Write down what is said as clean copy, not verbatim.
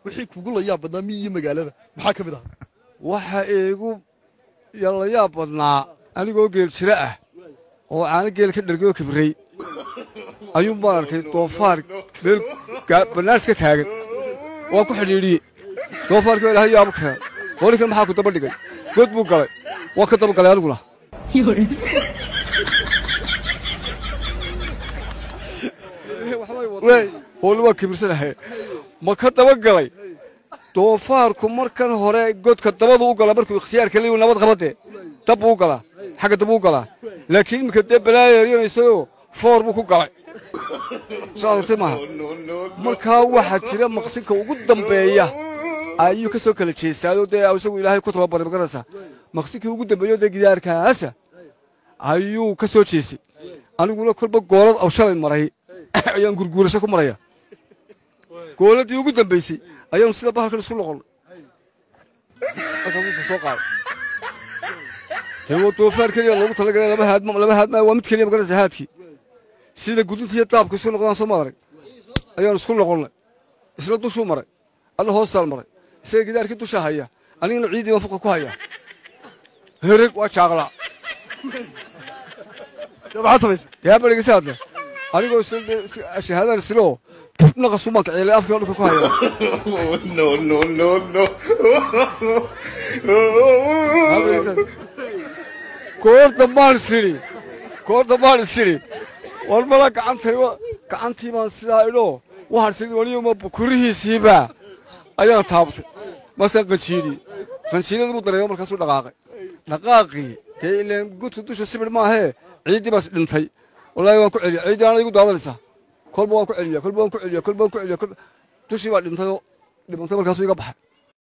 wixii kugu la yaab badnaa miyi magaalada maxaa ka mid ah waxa iigu la yaab badnaa anigoo geel jira ah oo aan geel ka dhargay oo kibray ayuu baan arkay doofaar meel banaas ka taagan waa ku xidhiidhiyey doofaarkii ilaahay yaab ka qoolkan maxaa ku daba dhigay god buu galay waa ka daba galay aniguna هو ما كبر سنة ما كتب قلي توفار كمر كان هراء قد كتبه وقلا بركو اختيار كلي ونبض غلطه تبوا قلا حاجة تبوا قلا لكن مكتب بلا يريون يسوي فور بكو قلا صار سماه مركا واحد شيء مقصدك وقدام بيا أيو كسو كل شيء سالو ده أو سوي لهاي كتب برا بقرصة مقصدك وقدام بيا ده جدار كاسة أيو كسو شيء أنا أقول لك كل بقولة أو شيء مرة ayaan gurguurasho ku maraya gooladii ugu dambeysay ayaan sida bahalkan isku noqon soo qaad tawo doofaar kaliya lagu talagalay laba haadma waa mid kaliya magarasa haadkii sida gudintii taabka isku noqdaan soo maray ayaan isku noqonay isla dushuu maray alla hoosal maray isaga gidaarkii dusha haya anigana ciidii waan fuqa ku haya hereg waa jaaqla yaa bariga saadle أنا شهادة السلو نقص ماك على أفكار لك كهيا no كورت مال سيري والملاك كعنتي ما سلايلو واحد سيري واليوم بكره سيبا أيها تابت مثلا قنشيري المطر يوم الكسر دقاقي تيلم قلت دوش السبب ما هي عيدي بس انتي والله وان كعليا عيدي أنا يقول دادلسا كل بوان كعليا كل بوان كعليا كل بوان كعليا كل تشي بعد انتظر لبنتظر كاسو يقبح